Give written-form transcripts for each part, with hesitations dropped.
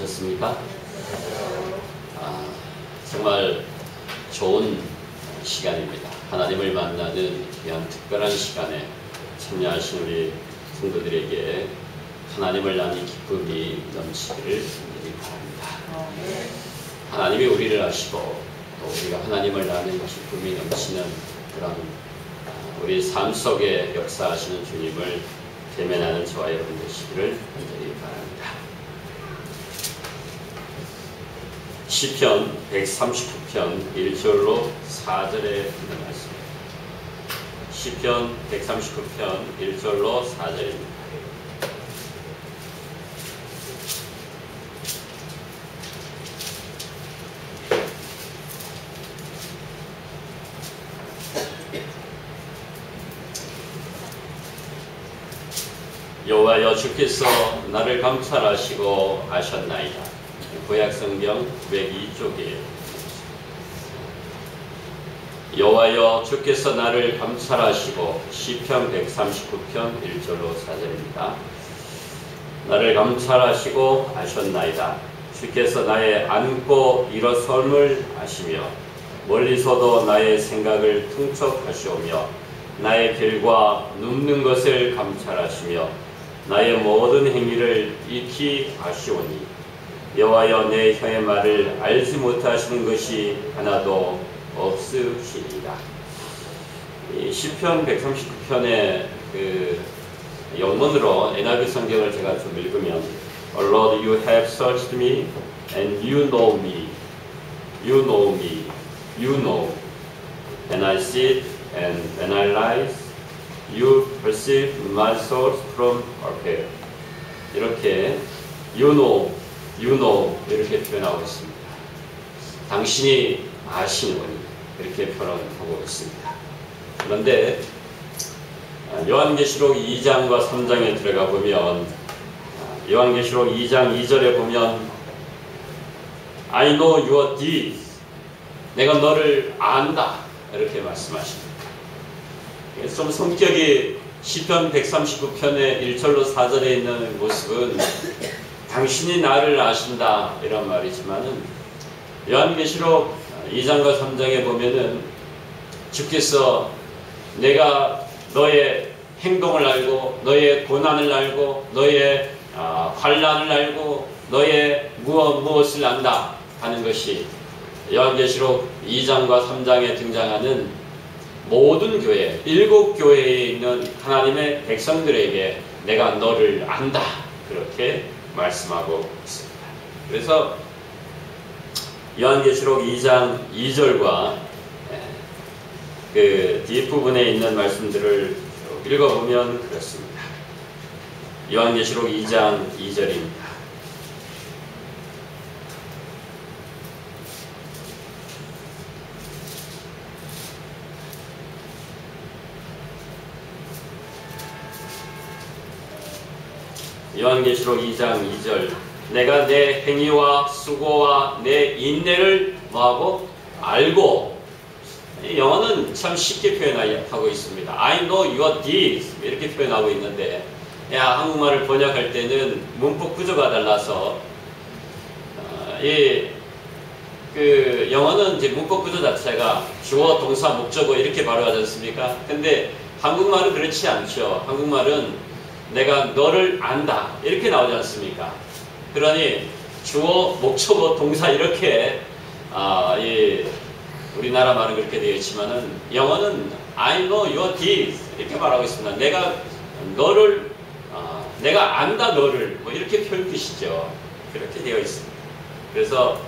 하셨습니까? 정말 좋은 시간입니다. 하나님을 만나는 귀한 특별한 시간에 참여하신 우리 성도들에게 하나님을 나는 기쁨이 넘치기를 바랍니다. 하나님이 우리를 아시고 또 우리가 하나님을 나는 기쁨이 넘치는 그런 우리 삶 속에 역사하시는 주님을 대면하는 저와 여러분 되시기를 간절히 바랍니다. 시편 139편 1절로 4절에 있는 말씀입니다. 시편 139편 1절로 4절입니다. 여호와여 주께서 나를 감찰하시고 아셨나이다. 구약성경 902쪽이에요. 여호와여 주께서 나를 감찰하시고 시편 139편 1절로 4절입니다. 나를 감찰하시고 아셨나이다. 주께서 나의 앉고 일어섬을 아시며 멀리서도 나의 생각을 통촉하시오며 나의 길과 눕는 것을 감찰하시며 나의 모든 행위를 익히 아시오니 여호와여 내 혀의 말을 알지 못하시는 것이 하나도 없으시리이다. 이 시편 139편의 그 영문으로 NIV 성경을 제가 좀 읽으면 Lord, you have searched me and you know me. You know me. You know. And I sit and when I rise, you perceive my thoughts from afar. 이렇게 you know, you know 이렇게 표현하고 있습니다. 당신이 아시노니 이렇게 표현하고 있습니다. 그런데 요한계시록 2장과 3장에 들어가 보면 요한계시록 2장 2절에 보면 I know your deeds. 내가 너를 안다. 이렇게 말씀하십니다. 좀 성격이 시편 139편의 1절로 4절에 있는 모습은 당신이 나를 아신다 이런 말이지만은 요한계시록 2장과 3장에 보면은 주께서 내가 너의 행동을 알고 너의 고난을 알고 너의 환난을 알고 너의 무엇을 안다 하는 것이 요한계시록 2장과 3장에 등장하는 모든 교회, 7교회에 있는 하나님의 백성들에게 내가 너를 안다 그렇게 말씀하고 있습니다. 그래서 요한계시록 2장 2절과 그 뒷부분에 있는 말씀들을 읽어보면 그렇습니다. 요한계시록 2장 2절입니다. 요한계시록 2장 2절 내가 내 행위와 수고와 내 인내를 뭐하고? 알고. 영어는 참 쉽게 표현하고 있습니다. I know your deeds 이렇게 표현하고 있는데 한국말을 번역할 때는 문법 구조가 달라서 영어는 이제 문법 구조 자체가 주어, 동사, 목적어 이렇게 발음하지 않습니까? 근데 한국말은 그렇지 않죠. 한국말은 내가 너를 안다 이렇게 나오지 않습니까? 그러니 주어, 목적어, 동사 이렇게 우리나라 말은 그렇게 되어 있지만은 영어는 I know your deeds 이렇게 말하고 있습니다. 내가 안다 너를 뭐 이렇게 표현 뜻이죠. 그렇게 되어 있습니다. 그래서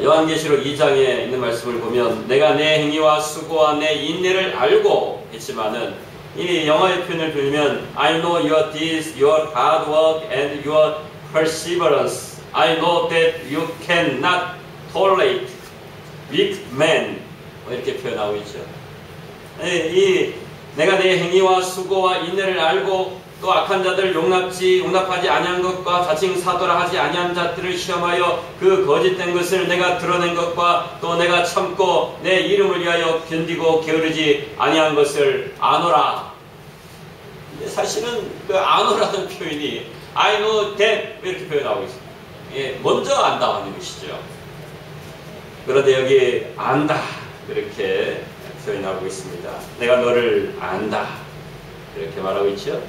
요한계시록 2장에 있는 말씀을 보면 내가 내 행위와 수고와 내 인내를 알고 했지만은 이 영어의 표현을 빌면 I know your deeds, your hard work and your perseverance. I know that you cannot tolerate weak men. 이렇게 표현하고 있죠. 내가 내 행위와 수고와 인내를 알고 또 악한 자들 용납하지 아니한 것과 자칭 사도라 하지 아니한 자들을 시험하여 그 거짓된 것을 내가 드러낸 것과 또 내가 참고 내 이름을 위하여 견디고 게으르지 아니한 것을 아노라. 사실은 그 아노라는 표현이 I know that 이렇게 표현하고 있습니다. 예, 먼저 안다 하는 것이죠. 그런데 여기 안다 이렇게 표현하고 있습니다. 내가 너를 안다 이렇게 말하고 있죠.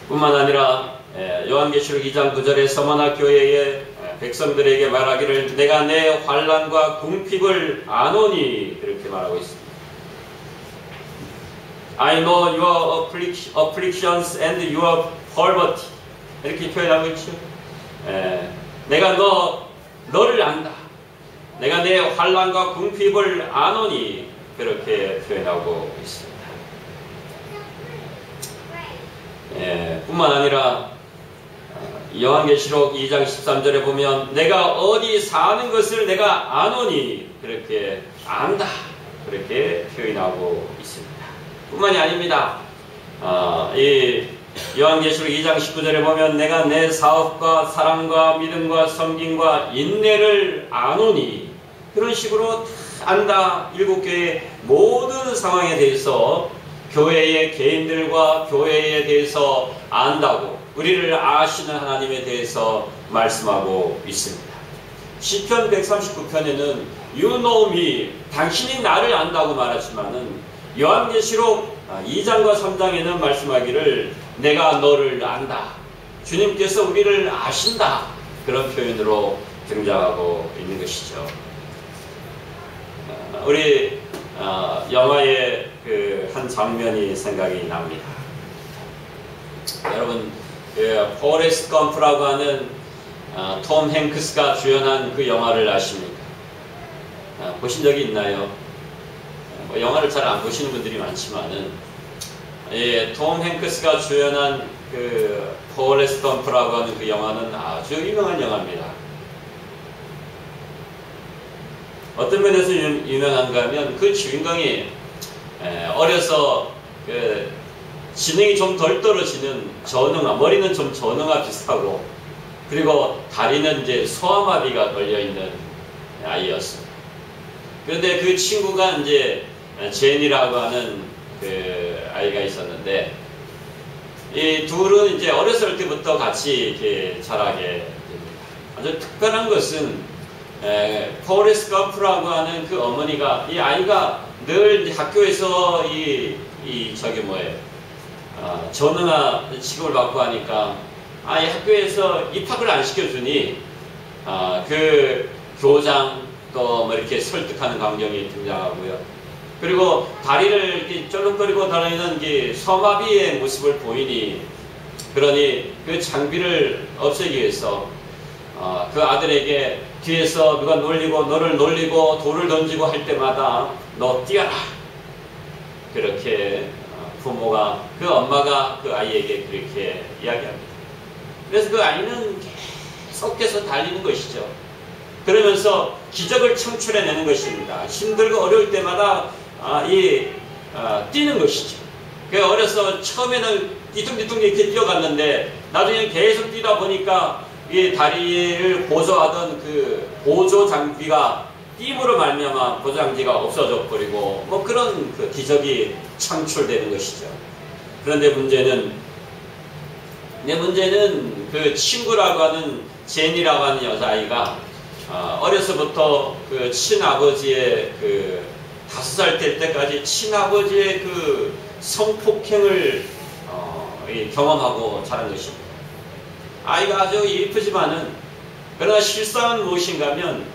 뿐만 아니라 요한계시록 2장 9절에 서머나 교회의 백성들에게 말하기를 내가 내 환난과 궁핍을 아노니 이렇게 말하고 있습니다. I know your afflictions and your poverty 이렇게 표현하고 있죠. 내가 너를 안다. 내가 내 환난과 궁핍을 아노니 그렇게 표현하고 있습니다. 뿐만 아니라 요한계시록 2장 13절에 보면 내가 어디 사는 것을 내가 아노니 그렇게 안다 그렇게 표현하고 있습니다. 뿐만이 아닙니다. 이 요한계시록 2장 19절에 보면 내가 내 사업과 사랑과 믿음과 섬김과 인내를 아노니 그런 식으로 안다. 일곱 교회의 모든 상황에 대해서 교회의 개인들과 교회에 대해서 안다고 우리를 아시는 하나님에 대해서 말씀하고 있습니다. 시편 139편에는 You know me, 당신이 나를 안다고 말하지만은 요한계시록 2장과 3장에는 말씀하기를 내가 너를 안다. 주님께서 우리를 아신다. 그런 표현으로 등장하고 있는 것이죠. 우리 영화의 그 한 장면이 생각이 납니다. 여러분 포레스트 검프라고 하는 톰 행크스가 주연한 그 영화를 아십니까? 보신 적이 있나요? 영화를 잘 안 보시는 분들이 많지만은 톰 행크스가 주연한 그 포레스트 검프라고 하는 그 영화는 아주 유명한 영화입니다. 어떤 면에서 유명한가 하면 그 주인공이 어려서 그 지능이 좀 덜 떨어지는 저능아, 머리는 좀 저능아 비슷하고 그리고 다리는 이제 소아마비가 걸려있는 아이였습니다. 그런데 그 친구가 이제 제니라고 하는 그 아이가 있었는데 이 둘은 이제 어렸을 때부터 같이 이렇게 자라게 됩니다. 아주 특별한 것은 포레스트 검프라고 하는 그 어머니가 이 아이가 늘 학교에서 전능아 취급을 받고 하니까 이 학교에서 입학을 안 시켜주니 그 교장 또 뭐 이렇게 설득하는 광경이 등장하고요. 그리고 다리를 이렇게 쩔룩거리고 다니는 게 소아마비의 모습을 보이니 그러니 그 장비를 없애기 위해서 그 아들에게 뒤에서 누가 너를 놀리고 돌을 던지고 할 때마다 너 뛰어라. 그렇게 부모가 그 엄마가 그 아이에게 그렇게 이야기합니다. 그래서 그 아이는 계속해서 달리는 것이죠. 그러면서 기적을 창출해내는 것입니다. 힘들고 어려울 때마다 뛰는 것이죠. 그 어려서 처음에는 뒤뚱뒤뚱 이렇게 뛰어갔는데 나중에 계속 뛰다 보니까 이 다리를 보조하던 그 보조 장비가 띄임으로 말미암아 보조 장비가 없어져 버리고 뭐 그런 그 기적이 창출되는 것이죠. 그런데 문제는 그 친구라고 하는 제니라고 하는 여자아이가 어려서부터 그 친아버지의 그 5살 될 때까지 친아버지의 그 성폭행을 경험하고 자란 것입니다. 아이가 아주 예쁘지만은 그러나 실상은 무엇인가 하면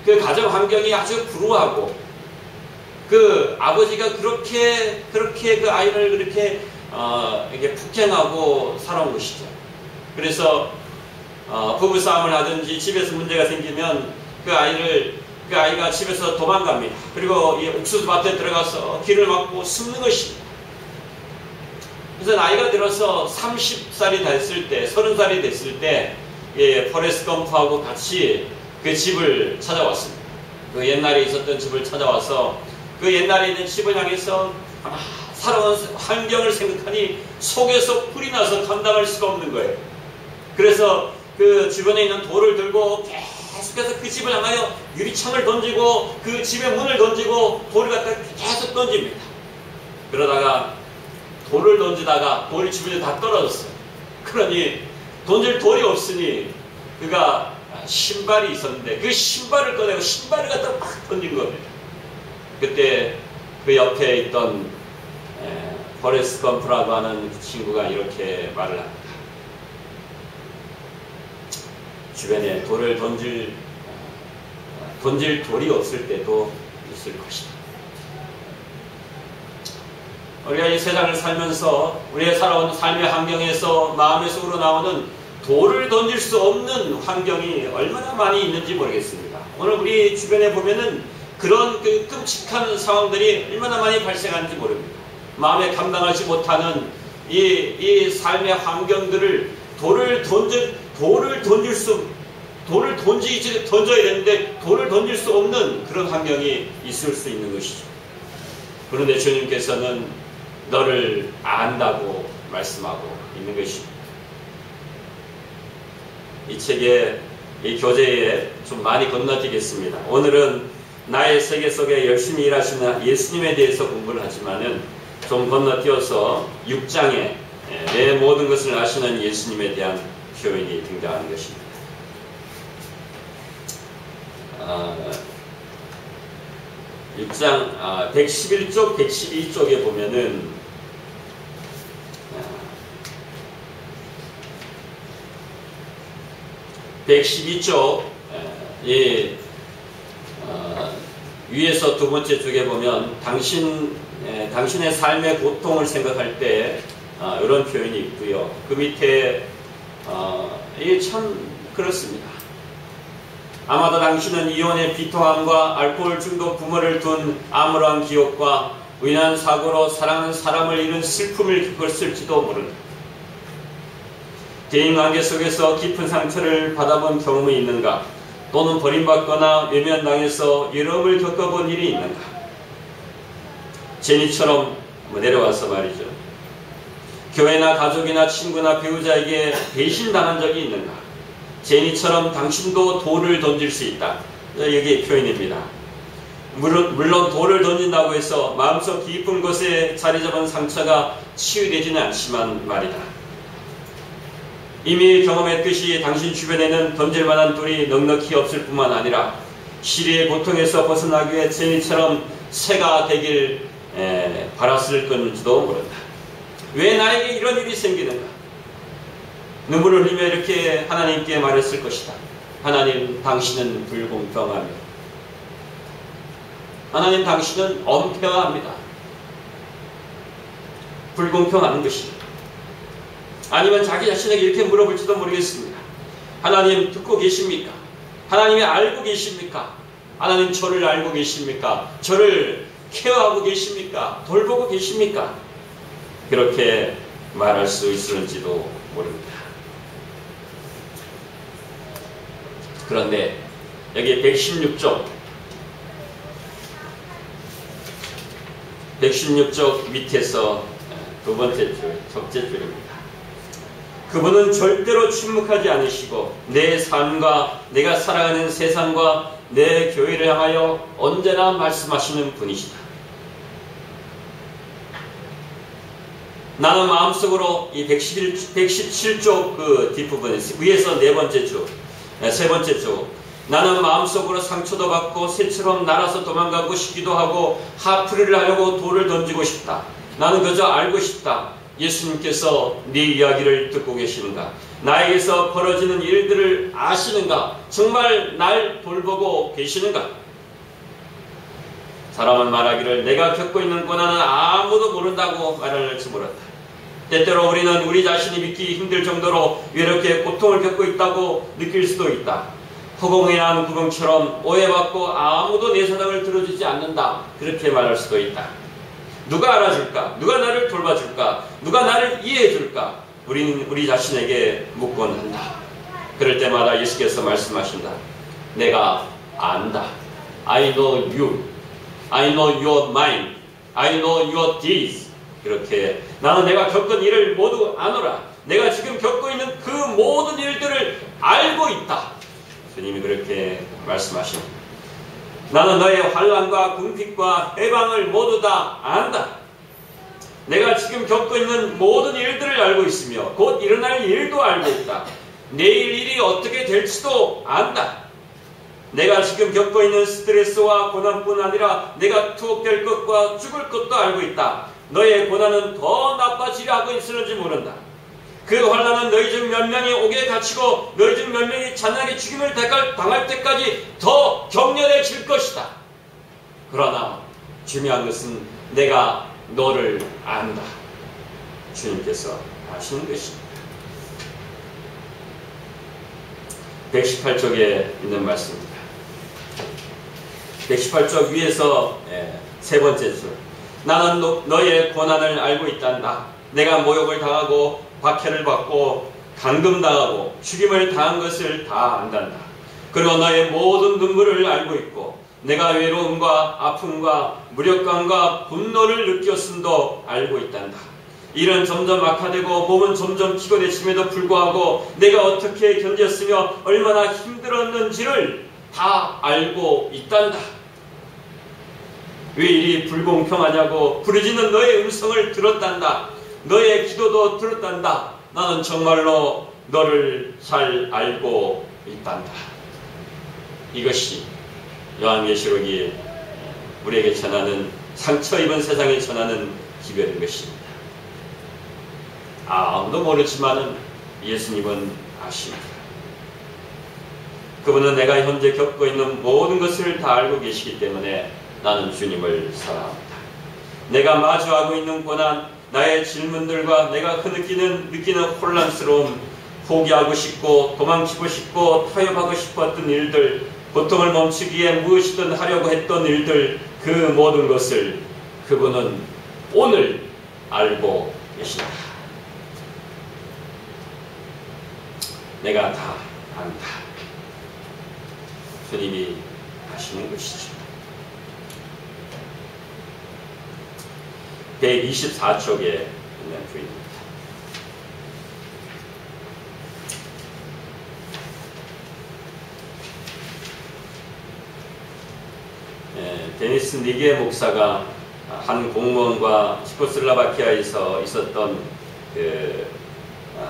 그 가정 환경이 아주 불우하고 그 아버지가 그렇게 그 아이를 그렇게 이렇게 폭행하고 살아온 것이죠. 그래서 부부싸움을 하든지 집에서 문제가 생기면 그 아이가 집에서 도망갑니다. 그리고 이 옥수수밭에 들어가서 길을 막고 숨는 것입니다. 그래서 나이가 들어서 30살이 됐을 때, 30살이 됐을 때 포레스트 검프하고 같이 그 집을 찾아왔습니다. 그 옛날에 있었던 집을 찾아와서 그 옛날에 있는 집을 향해서 살아온 환경을 생각하니 속에서 불이 나서 감당할 수가 없는 거예요. 그래서 그 주변에 있는 돌을 들고 계속해서 그 집을 향하여 유리창을 던지고 그 집의 문을 던지고 돌을 갖다 계속 던집니다. 그러다가 돌을 던지다가 돌이 주변에 다 떨어졌어요. 그러니 던질 돌이 없으니 그가 신발이 있었는데 그 신발을 꺼내고 신발을 갖다 막 던진 겁니다. 그때 그 옆에 있던 포레스트 검프라고 하는 그 친구가 이렇게 말을 합니다. 주변에 돌을 던질 돌이 없을 때도 있을 것이다. 우리가 이 세상을 살면서 우리가 살아온 삶의 환경에서 마음의 속으로 나오는 돌을 던질 수 없는 환경이 얼마나 많이 있는지 모르겠습니다. 오늘 우리 주변에 보면은 그런 그 끔찍한 상황들이 얼마나 많이 발생하는지 모릅니다. 마음에 감당하지 못하는 이 삶의 환경들을 돌을 던져야 되는데 돌을 던질 수 없는 그런 환경이 있을 수 있는 것이죠. 그런데 주님께서는 너를 안다고 말씀하고 있는 것입니다. 이 책에, 이 교재에 좀 많이 건너뛰겠습니다. 오늘은 나의 세계 속에 열심히 일하시는 예수님에 대해서 공부를 하지만은 좀 건너뛰어서 6장에 내 모든 것을 아시는 예수님에 대한 표현이 등장하는 것입니다. 6장 111쪽, 112쪽에 보면은 112쪽 위에서 두 번째 쪽에 보면 당신의 삶의 고통을 생각할 때 이런 표현이 있고요. 그 밑에 이게 참 그렇습니다. 아마도 당신은 이혼의 비통함과 알코올 중독 부모를 둔 암울한 기억과 의난 사고로 사랑하는 사람을 잃은 슬픔을 겪었을지도 모른다. 대인관계 속에서 깊은 상처를 받아본 경험이 있는가? 또는 버림받거나 외면당해서 외로움을 겪어본 일이 있는가? 제니처럼 내려와서 말이죠. 교회나 가족이나 친구나 배우자에게 배신당한 적이 있는가? 제니처럼 당신도 돌을 던질 수 있다. 여기 표현입니다. 물론 돌을 던진다고 해서 마음속 깊은 곳에 자리 잡은 상처가 치유되지는 않지만 말이다. 이미 경험했듯이 당신 주변에는 던질 만한 돌이 넉넉히 없을 뿐만 아니라 시리의 고통에서 벗어나기 위해 제니처럼 새가 되길 바랐을 건지도 모른다. 왜 나에게 이런 일이 생기는가? 눈물을 흘리며 이렇게 하나님께 말했을 것이다. 하나님, 당신은 불공평합니다. 하나님, 당신은 엄폐화합니다. 불공평한 것입니다. 아니면 자기 자신에게 이렇게 물어볼지도 모르겠습니다. 하나님 듣고 계십니까? 하나님이 알고 계십니까? 하나님 저를 알고 계십니까? 저를 케어하고 계십니까? 돌보고 계십니까? 그렇게 말할 수 있을지도 모릅니다. 그런데 여기 116쪽 밑에서 두 번째 줄, 첫째 줄입니다. 그분은 절대로 침묵하지 않으시고 내 삶과 내가 살아가는 세상과 내 교회를 향하여 언제나 말씀하시는 분이시다. 나는 마음속으로 이 117쪽 그 뒷부분에 위에서 세 번째 쪽 나는 마음속으로 상처도 받고 새처럼 날아서 도망가고 싶기도 하고 하프리를 하려고 돌을 던지고 싶다. 나는 그저 알고 싶다. 예수님께서 네 이야기를 듣고 계시는가? 나에게서 벌어지는 일들을 아시는가? 정말 날 돌보고 계시는가? 사람은 말하기를 내가 겪고 있는 고난은 아무도 모른다고 말할지 몰랐다. 때때로 우리는 우리 자신이 믿기 힘들 정도로 이렇게 고통을 겪고 있다고 느낄 수도 있다. 허공에 난 구멍처럼 오해받고 아무도 내 사정을 들어주지 않는다. 그렇게 말할 수도 있다. 누가 알아줄까? 누가 나를 돌봐줄까? 누가 나를 이해해줄까? 우리는 우리 자신에게 묻곤 한다. 그럴 때마다 예수께서 말씀하신다. 내가 안다. I know you. I know your mind. I know your deeds. 그렇게 나는 내가 겪은 일을 모두 아노라. 내가 지금 겪고 있는 그 모든 일들을 알고 있다. 주님이 그렇게 말씀하십니다. 나는 너의 환난과 궁핍과 해방을 모두 다 안다. 내가 지금 겪고 있는 모든 일들을 알고 있으며 곧 일어날 일도 알고 있다. 내일 일이 어떻게 될지도 안다. 내가 지금 겪고 있는 스트레스와 고난뿐 아니라 내가 투옥될 것과 죽을 것도 알고 있다. 너의 고난은 더 나빠지려 하고 있을지 모른다. 그 환난은 너희 중 몇 명이 옥에 갇히고 너희 중 몇 명이 잔인하게 죽임을 당할 때까지 더 격렬해질 것이다. 그러나 중요한 것은 내가 너를 안다. 주님께서 아시는 것입니다. 118쪽에 있는 말씀입니다. 118쪽 위에서 세 번째 줄. 나는 너의 고난을 알고 있단다. 내가 모욕을 당하고 박해를 받고 감금당하고 죽임을 당한 것을 다 안단다. 그리고 너의 모든 눈물을 알고 있고 내가 외로움과 아픔과 무력감과 분노를 느꼈음도 알고 있단다. 일은 점점 악화되고 몸은 점점 피곤해짐에도 불구하고 내가 어떻게 견뎠으며 얼마나 힘들었는지를 다 알고 있단다. 왜 이리 불공평하냐고 부르짖는 너의 음성을 들었단다. 너의 기도도 들었단다. 나는 정말로 너를 잘 알고 있단다. 이것이 요한계시록이 우리에게 전하는 상처 입은 세상에 전하는 기별인 것입니다. 아무도 모르지만은 예수님은 아십니다. 그분은 내가 현재 겪고 있는 모든 것을 다 알고 계시기 때문에 나는 주님을 사랑합니다. 내가 마주하고 있는 고난, 나의 질문들과 내가 느끼는 혼란스러움, 포기하고 싶고 도망치고 싶고 타협하고 싶었던 일들, 고통을 멈추기 위해 무엇이든 하려고 했던 일들, 그 모든 것을 그분은 오늘 알고 계신다. 내가 다 안다. 주님이 아시는 것이죠. 124쪽에 있는 부입니다. 데니스 니게 목사가 한 공무원과 체코슬로바키아에서 있었던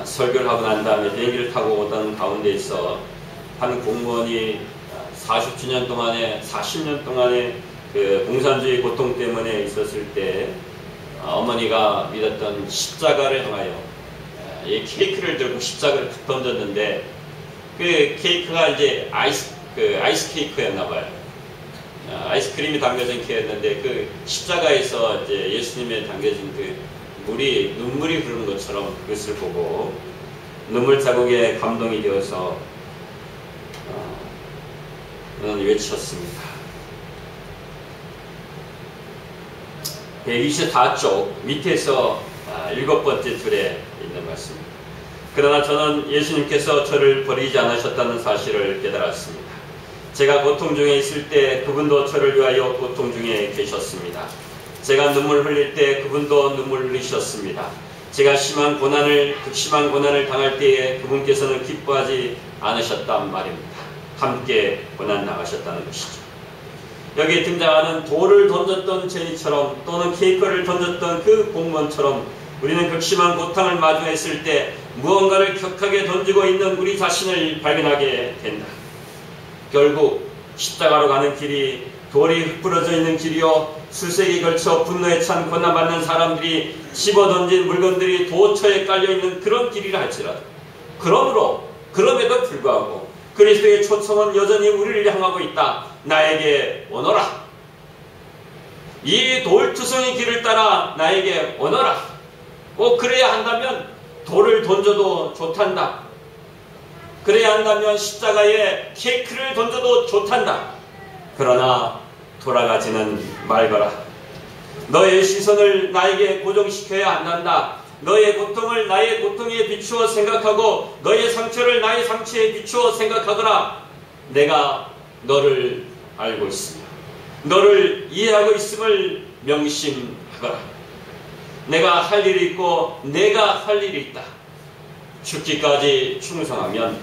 설교를 하고 난 다음에 비행기를 타고 오던 가운데 있어 한 공무원이 40년 동안의 그 공산주의 고통 때문에 있었을 때 어머니가 믿었던 십자가를 향하여 이 케이크를 들고 십자가를 툭 던졌는데 그 케이크가 이제 아이스 케이크였나 봐요. 아이스크림이 담겨진 케이크였는데 그 십자가에서 이제 예수님의 담겨진 그 눈물이 흐르는 것처럼 그것을 보고 눈물 자국에 감동이 되어서 저는 외쳤습니다. 124쪽 밑에서 7번째 줄에 있는 말씀입니다. 그러나 저는 예수님께서 저를 버리지 않으셨다는 사실을 깨달았습니다. 제가 고통 중에 있을 때 그분도 저를 위하여 고통 중에 계셨습니다. 제가 눈물 흘릴 때 그분도 눈물 흘리셨습니다. 제가 극심한 고난을 당할 때에 그분께서는 기뻐하지 않으셨단 말입니다. 함께 고난 당하셨다는 것이죠. 여기에 등장하는 돌을 던졌던 제니처럼 또는 케이크를 던졌던 그 공무원처럼 우리는 극심한 고통을 마주했을 때 무언가를 격하게 던지고 있는 우리 자신을 발견하게 된다. 결국 십자가로 가는 길이 돌이 흩뿌러져 있는 길이요 수세기 걸쳐 분노에 찬 고난받는 사람들이 집어던진 물건들이 도처에 깔려있는 그런 길이라 할지라도 그럼에도 불구하고 그리스도의 초청은 여전히 우리를 향하고 있다. 나에게 오너라. 이 돌투성이 길을 따라 나에게 오너라. 꼭 그래야 한다면 돌을 던져도 좋단다. 그래야 한다면 십자가에 케이크를 던져도 좋단다. 그러나 돌아가지는 말거라. 너의 시선을 나에게 고정시켜야 한단다. 너의 고통을 나의 고통에 비추어 생각하고 너의 상처를 나의 상처에 비추어 생각하거라. 내가 너를 알고 있으며 너를 이해하고 있음을 명심하거라. 내가 할 일이 있고 내가 할 일이 있다. 죽기까지 충성하면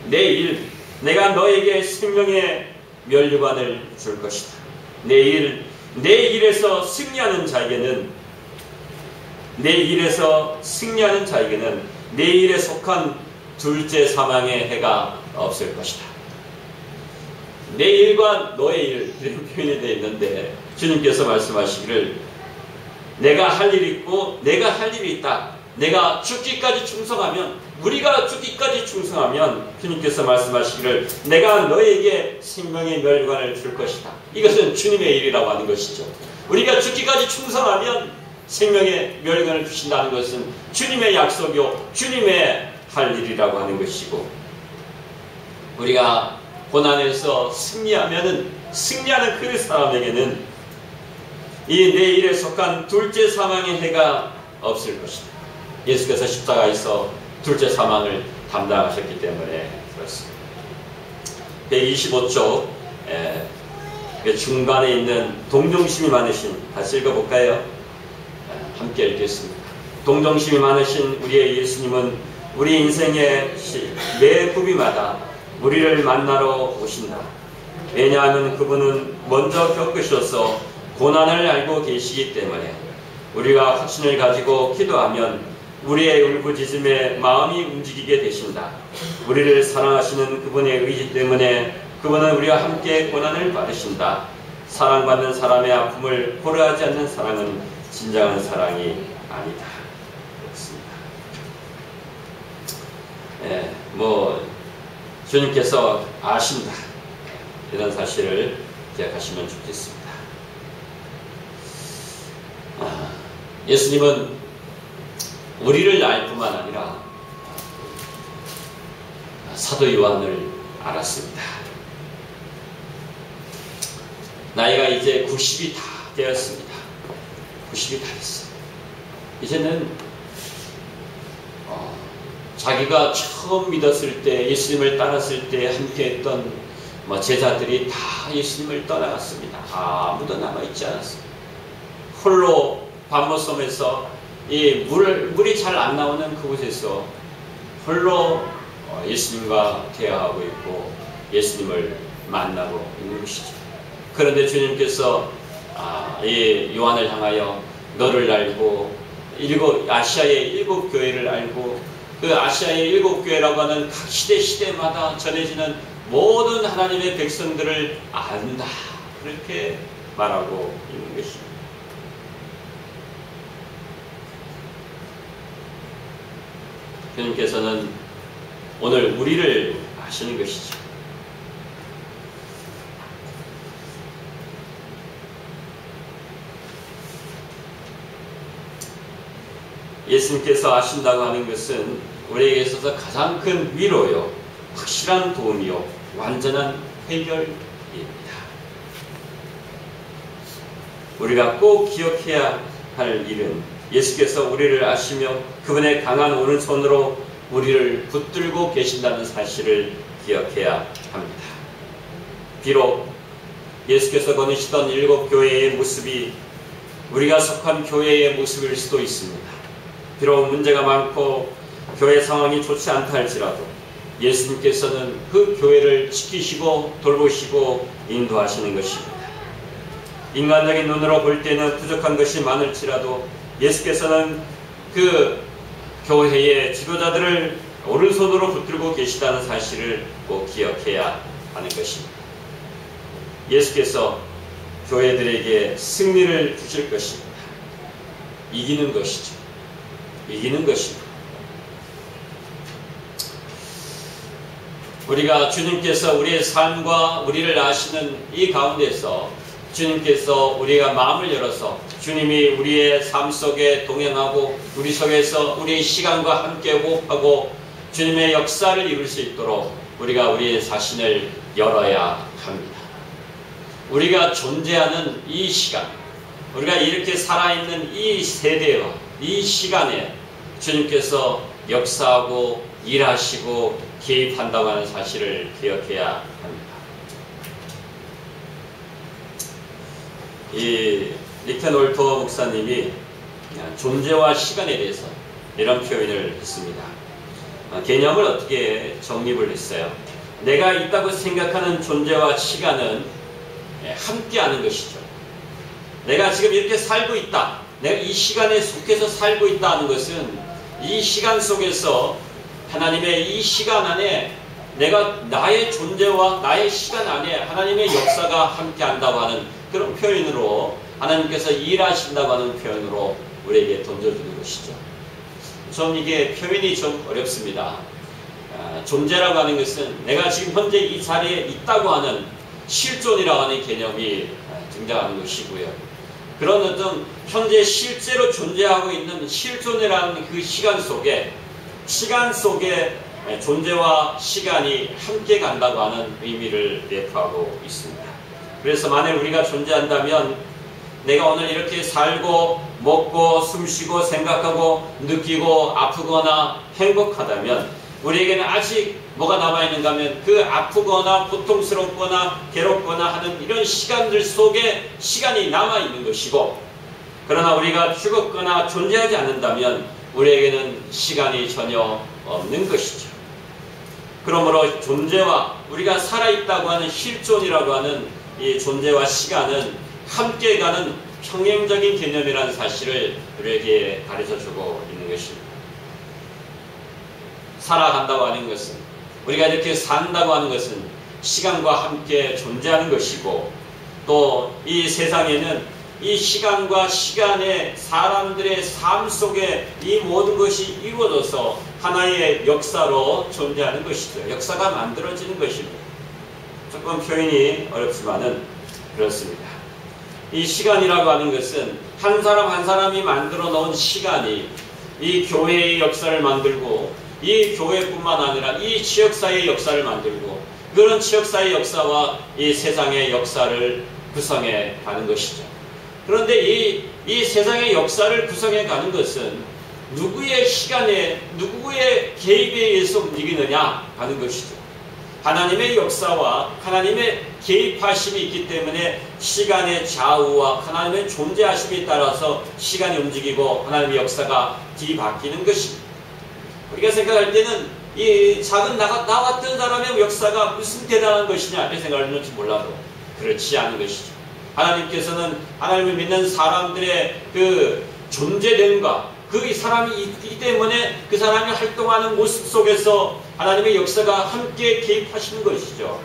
내일 내가 너에게 생명의 면류관을 줄 것이다. 내 일에서 승리하는 자에게는 내 일에서 승리하는 자에게는 내 일에 속한 둘째 사망의 해가 없을 것이다. 내 일과 너의 일, 이런 표현이 되어 있는데 주님께서 말씀하시기를 내가 할 일이 있고 내가 할 일이 있다. 내가 죽기까지 충성하면, 우리가 죽기까지 충성하면 주님께서 말씀하시기를 내가 너에게 생명의 멸관을 줄 것이다. 이것은 주님의 일이라고 하는 것이죠. 우리가 죽기까지 충성하면 생명의 멸관을 주신다는 것은 주님의 약속이요 주님의 할 일이라고 하는 것이고, 우리가 고난에서 승리하면은, 승리하는 그 사람에게는 이 내 일에 속한 둘째 사망의 해가 없을 것이다. 예수께서 십자가에서 둘째 사망을 담당하셨기 때문에 그렇습니다. 125쪽 중간에 있는 동정심이 많으신, 같이 읽어볼까요? 함께 읽겠습니다. 동정심이 많으신 우리의 예수님은 우리 인생의 매 부비마다 우리를 만나러 오신다. 왜냐하면 그분은 먼저 겪으셔서 고난을 알고 계시기 때문에 우리가 확신을 가지고 기도하면 우리의 울부짖음에 마음이 움직이게 되신다. 우리를 사랑하시는 그분의 의지 때문에 그분은 우리와 함께 고난을 받으신다. 사랑받는 사람의 아픔을 고려하지 않는 사랑은 진정한 사랑이 아니다. 그렇습니다. 주님께서 아신다. 이런 사실을 기억하시면 좋겠습니다. 예수님은 우리를 알 뿐만 아니라 사도 요한을 알았습니다. 나이가 이제 90이 다 되었습니다. 90이 다 됐어요. 이제는 자기가 처음 믿었을 때, 예수님을 따랐을 때 함께했던 제자들이 다 예수님을 떠나갔습니다. 아무도 남아있지 않았습니다. 홀로 밤모섬에서 이 물이 잘 안 나오는 그곳에서 홀로 예수님과 대화하고 있고 예수님을 만나고 있는 것이죠. 그런데 주님께서 이 요한을 향하여 너를 알고 아시아의 7 교회를 알고 그 아시아의 7 교회라고 하는 각 시대마다 전해지는 모든 하나님의 백성들을 안다. 그렇게 말하고 있는 것입니다. 주님께서는 오늘 우리를 아시는 것이죠. 예수님께서 아신다고 하는 것은 우리에게 있어서 가장 큰 위로요, 확실한 도움이요, 완전한 해결입니다. 우리가 꼭 기억해야 할 일은 예수께서 우리를 아시며 그분의 강한 오른손으로 우리를 붙들고 계신다는 사실을 기억해야 합니다. 비록 예수께서 거느시던 7 교회의 모습이 우리가 속한 교회의 모습일 수도 있습니다. 비록 문제가 많고 교회 상황이 좋지 않다 할지라도 예수님께서는 그 교회를 지키시고 돌보시고 인도하시는 것입니다. 인간적인 눈으로 볼 때는 부족한 것이 많을지라도 예수께서는 그 교회의 지도자들을 오른손으로 붙들고 계시다는 사실을 꼭 기억해야 하는 것입니다. 예수께서 교회들에게 승리를 주실 것입니다. 이기는 것이죠. 이기는 것입니다. 우리가 주님께서 우리의 삶과 우리를 아시는 이 가운데서 주님께서 우리가 마음을 열어서 주님이 우리의 삶 속에 동행하고 우리 속에서 우리의 시간과 함께 호흡하고 주님의 역사를 이룰 수 있도록 우리가 우리의 자신을 열어야 합니다. 우리가 존재하는 이 시간, 우리가 이렇게 살아있는 이 세대와 이 시간에 주님께서 역사하고 일하시고 개입한다고 하는 사실을 기억해야 합니다. 이 리켄올터 목사님이 존재와 시간에 대해서 이런 표현을 했습니다. 개념을 어떻게 정립을 했어요? 내가 있다고 생각하는 존재와 시간은 함께하는 것이죠. 내가 지금 이렇게 살고 있다. 내가 이 시간에 속해서 살고 있다는 것은 이 시간 속에서 하나님의 이 시간 안에 내가 나의 존재와 나의 시간 안에 하나님의 역사가 함께 한다고 하는 그런 표현으로 하나님께서 일하신다고 하는 표현으로 우리에게 던져주는 것이죠. 좀 이게 표현이 좀 어렵습니다. 존재라고 하는 것은 내가 지금 현재 이 자리에 있다고 하는 실존이라고 하는 개념이 등장하는 것이고요. 그런 어떤 현재 실제로 존재하고 있는 실존이라는 그 시간 속에 존재와 시간이 함께 간다고 하는 의미를 내포하고 있습니다. 그래서 만약 우리가 존재한다면 내가 오늘 이렇게 살고 먹고 숨쉬고 생각하고 느끼고 아프거나 행복하다면 우리에게는 아직 뭐가 남아있는가 하면 그 아프거나 고통스럽거나 괴롭거나 하는 이런 시간들 속에 시간이 남아있는 것이고, 그러나 우리가 죽었거나 존재하지 않는다면 우리에게는 시간이 전혀 없는 것이죠. 그러므로 존재와 우리가 살아있다고 하는 실존이라고 하는 이 존재와 시간은 함께 가는 평행적인 개념이라는 사실을 우리에게 가르쳐주고 있는 것입니다. 살아간다고 하는 것은, 우리가 이렇게 산다고 하는 것은 시간과 함께 존재하는 것이고, 또 이 세상에는 이 시간과 시간의 사람들의 삶 속에 이 모든 것이 이루어져서 하나의 역사로 존재하는 것이죠. 역사가 만들어지는 것입니다. 조금 표현이 어렵지만은 그렇습니다. 이 시간이라고 하는 것은 한 사람 한 사람이 만들어 놓은 시간이 이 교회의 역사를 만들고, 이 교회뿐만 아니라 이 지역사회의 역사를 만들고, 그런 지역사회의 역사와 이 세상의 역사를 구성해 가는 것이죠. 그런데 이 세상의 역사를 구성해 가는 것은 누구의 시간에, 누구의 개입에 의해서 움직이느냐 하는 것이죠. 하나님의 역사와 하나님의 개입하심이 있기 때문에 시간의 좌우와 하나님의 존재하심에 따라서 시간이 움직이고 하나님의 역사가 뒤바뀌는 것입니다. 우리가 생각할 때는 이 작은 나 같은 사람의 역사가 무슨 대단한 것이냐 이렇게 생각하는지 몰라도 그렇지 않은 것이죠. 하나님께서는 하나님을 믿는 사람들의 그 존재됨과 그 사람이 있기 때문에 그 사람이 활동하는 모습 속에서 하나님의 역사가 함께 개입하시는 것이죠.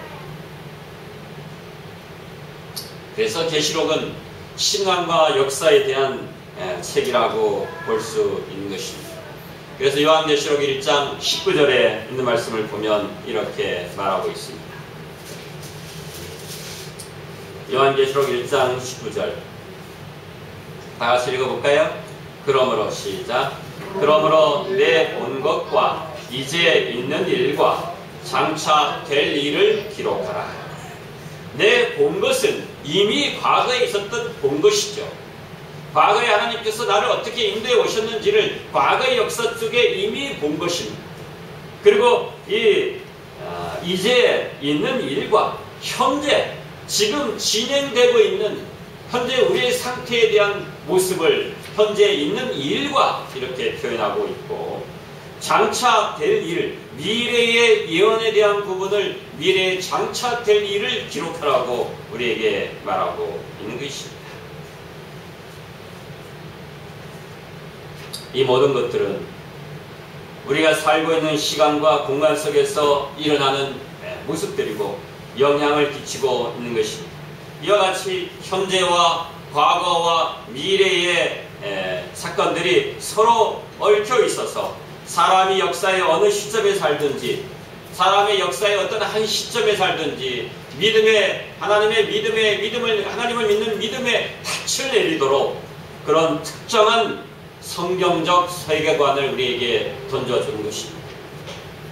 그래서 계시록은 신앙과 역사에 대한 책이라고 볼 수 있는 것입니다. 그래서 요한계시록 1장 19절에 있는 말씀을 보면 이렇게 말하고 있습니다. 요한계시록 1장 19절 다 같이 읽어볼까요? 그러므로 시작. 그러므로 내 본 것과 이제 있는 일과 장차 될 일을 기록하라. 내 본 것은 이미 과거에 있었던 본 것이죠. 과거에 하나님께서 나를 어떻게 인도해 오셨는지를 과거의 역사 속에 이미 본 것입니다. 그리고 이제 있는 일과 현재 지금 진행되고 있는 현재 우리의 상태에 대한 모습을 현재 있는 일과 이렇게 표현하고 있고, 장차 될 일, 미래의 예언에 대한 부분을 미래에 장차 될 일을 기록하라고 우리에게 말하고 있는 것입니다. 이 모든 것들은 우리가 살고 있는 시간과 공간 속에서 일어나는 모습들이고 영향을 끼치고 있는 것입니다. 이와 같이 현재와 과거와 미래의 사건들이 서로 얽혀 있어서 사람이 역사의 어느 시점에 살든지, 사람의 역사의 어떤 한 시점에 살든지 하나님을 믿는 믿음의 닻을 내리도록 그런 특정한 성경적 세계관을 우리에게 던져주는 것입니다.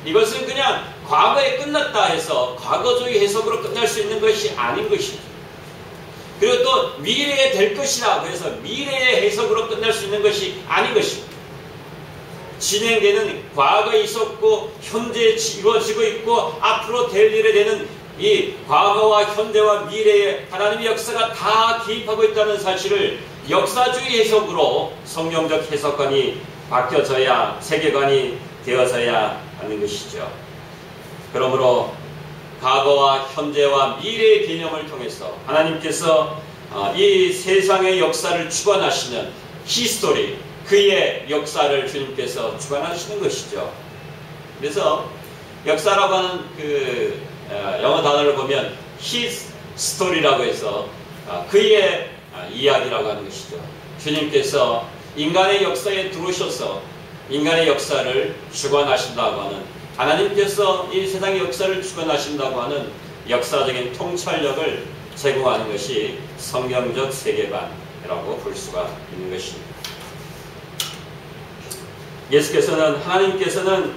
이것은 그냥 과거에 끝났다 해서 과거주의 해석으로 끝날 수 있는 것이 아닌 것이죠. 그리고 또 미래에 될 것이라고 해서 미래의 해석으로 끝날 수 있는 것이 아닌 것입니다. 진행되는 과거에 있었고 현재에 이루어지고 있고 앞으로 될 일에 되는 이 과거와 현재와 미래에 하나님의 역사가 다 개입하고 있다는 사실을 역사주의 해석으로 성경적 해석관이 바뀌어져야, 세계관이 되어져야 하는 것이죠. 그러므로 과거와 현재와 미래의 개념을 통해서 하나님께서 이 세상의 역사를 주관하시는 히스토리, 그의 역사를 주님께서 주관하시는 것이죠. 그래서 역사라고 하는 그 영어 단어를 보면 his story라고 해서 그의 이야기라고 하는 것이죠. 주님께서 인간의 역사에 들어오셔서 인간의 역사를 주관하신다고 하는, 하나님께서 이 세상의 역사를 주관하신다고 하는 역사적인 통찰력을 제공하는 것이 성경적 세계관이라고 볼 수가 있는 것입니다. 예수께서는, 하나님께서는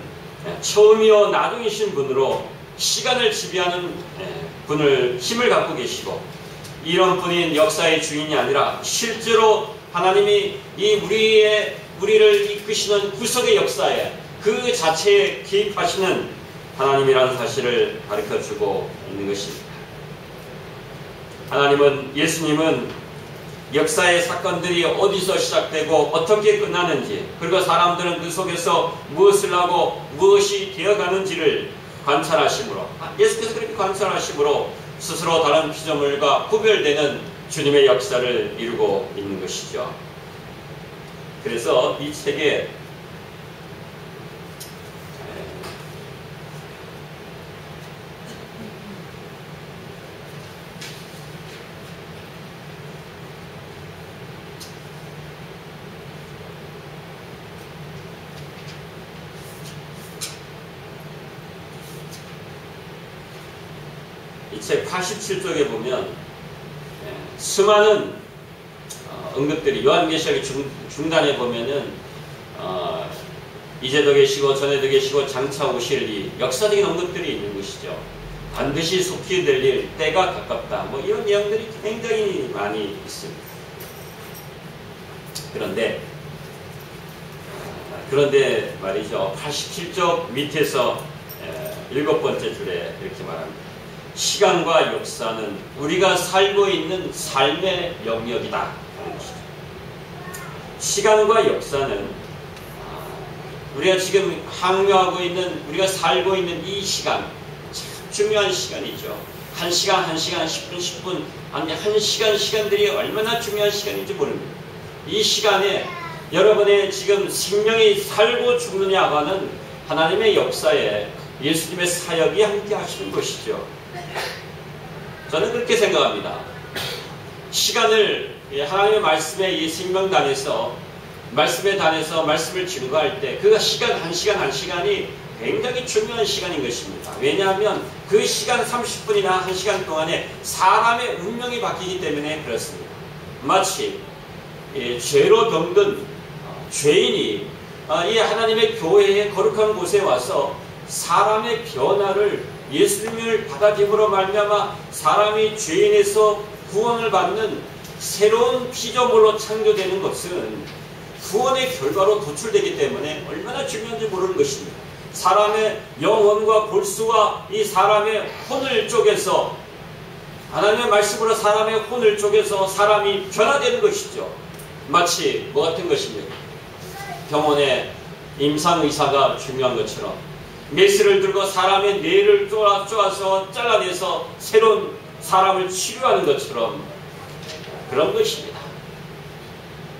처음이요 나중이신 분으로 시간을 지배하는 분을 힘을 갖고 계시고, 이런 분인 역사의 주인이 아니라 실제로 하나님이 이 우리를 이끄시는 구속의 역사에 그 자체에 개입하시는 하나님이라는 사실을 가르쳐주고 있는 것입니다. 예수님은 역사의 사건들이 어디서 시작되고 어떻게 끝나는지, 그리고 사람들은 그 속에서 무엇을 하고 무엇이 되어가는지를 관찰하심으로, 예수께서 그렇게 관찰하심으로 스스로 다른 피조물과 구별되는 주님의 역사를 이루고 있는 것이죠. 그래서 이 책에 이 책 87쪽에 보면 수많은 언급들이, 요한계시록의 중단에 보면은 이제도 계시고 전에도 계시고 장차 오실 이 역사적인 언급들이 있는 것이죠. 반드시 속히 될 일, 때가 가깝다, 뭐 이런 내용들이 굉장히 많이 있습니다. 그런데 말이죠, 87쪽 밑에서 7번째 줄에 이렇게 말합니다. 시간과 역사는 우리가 살고 있는 삶의 영역이다 하는 것이죠. 시간과 역사는 우리가 지금 항묘하고 있는, 우리가 살고 있는 이 시간, 참 중요한 시간이죠. 1시간, 1시간, 10분, 10분, 아니 1시간, 시간들이 얼마나 중요한 시간인지 모릅니다. 이 시간에 여러분의 지금 생명이 살고 죽느냐고 하는 하나님의 역사에 예수님의 사역이 함께 하시는 것이죠. 저는 그렇게 생각합니다. 시간을 하나님의 말씀의 이 생명단에서, 말씀의 단에서 말씀을 증거할 때 그 시간, 한 시간이 굉장히 중요한 시간인 것입니다. 왜냐하면 그 시간 30분이나 1시간 동안에 사람의 운명이 바뀌기 때문에 그렇습니다. 마치 죄로 병든 죄인이 이 하나님의 교회의 거룩한 곳에 와서 사람의 변화를, 예수님을 받아들임으로 말미암아 사람이 죄인에서 구원을 받는 새로운 피조물로 창조되는 것은 구원의 결과로 도출되기 때문에 얼마나 중요한지 모르는 것입니다. 사람의 영혼과 골수와 이 사람의 혼을 쪼개서, 하나님의 말씀으로 사람의 혼을 쪼개서 사람이 변화되는 것이죠. 마치 뭐 같은 것입니까? 병원에 임상의사가 중요한 것처럼 메스를 들고 사람의 뇌를 쪼아서 잘라내서 새로운 사람을 치료하는 것처럼 그런 것입니다.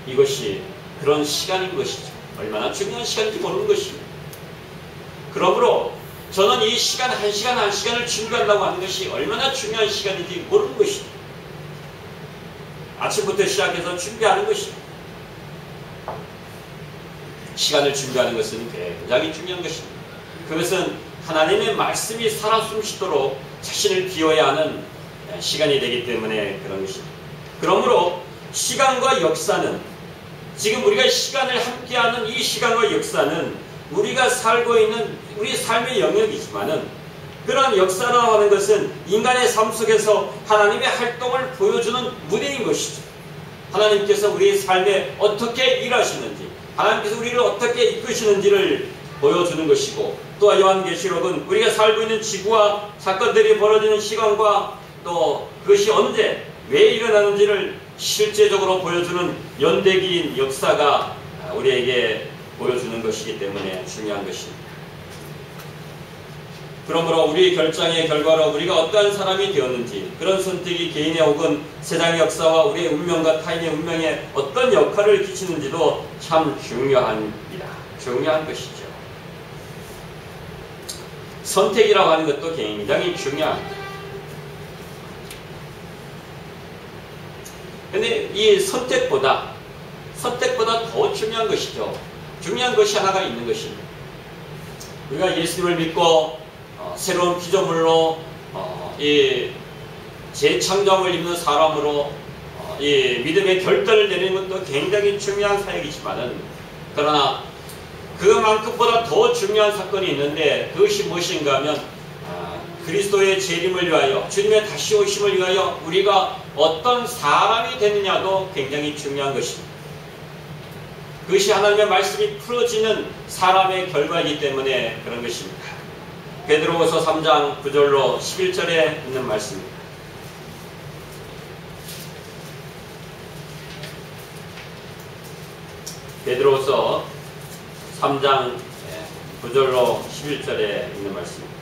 이것이 그런 시간인 것이죠. 얼마나 중요한 시간인지 모르는 것입니다. 그러므로 저는 이 시간, 1시간을 준비한다고 하는 것이 얼마나 중요한 시간인지 모르는 것입니다. 아침부터 시작해서 준비하는 것입니다. 시간을 준비하는 것은 굉장히 중요한 것입니다. 그것은 하나님의 말씀이 살아 숨쉬도록 자신을 비워야 하는 시간이 되기 때문에 그런 것입니다. 그러므로 시간과 역사는, 지금 우리가 시간을 함께하는 이 시간과 역사는 우리가 살고 있는 우리 삶의 영역이지만은, 그런 역사라고 하는 것은 인간의 삶 속에서 하나님의 활동을 보여주는 무대인 것이죠. 하나님께서 우리의 삶에 어떻게 일하시는지, 하나님께서 우리를 어떻게 이끄시는지를 보여주는 것이고, 또 요한계시록은 우리가 살고 있는 지구와 사건들이 벌어지는 시간과 또 그것이 언제 왜 일어나는지를 실제적으로 보여주는 연대기인 역사가 우리에게 보여주는 것이기 때문에 중요한 것입니다. 그러므로 우리 결정의 결과로 우리가 어떠한 사람이 되었는지, 그런 선택이 개인의 혹은 세상의 역사와 우리의 운명과 타인의 운명에 어떤 역할을 끼치는지도 참 중요합니다. 중요한 것이죠. 선택이라고 하는 것도 굉장히 중요합니다. 근데 이 선택보다 더 중요한 것이죠. 중요한 것이 하나가 있는 것입니다. 우리가 예수님을 믿고 새로운 피조물로 이 재창조함을 입는 사람으로 이 믿음의 결단을 내리는 것도 굉장히 중요한 사역이지만은, 그러나 그만큼보다 더 중요한 사건이 있는데, 그것이 무엇인가 하면 그리스도의 재림을 위하여, 주님의 다시 오심을 위하여 우리가 어떤 사람이 되느냐도 굉장히 중요한 것입니다. 그것이 하나님의 말씀이 풀어지는 사람의 결과이기 때문에 그런 것입니다. 베드로후서 3장 9절로 11절에 있는 말씀입니다. 베드로후서 3장 9절로 11절에 있는 말씀입니다.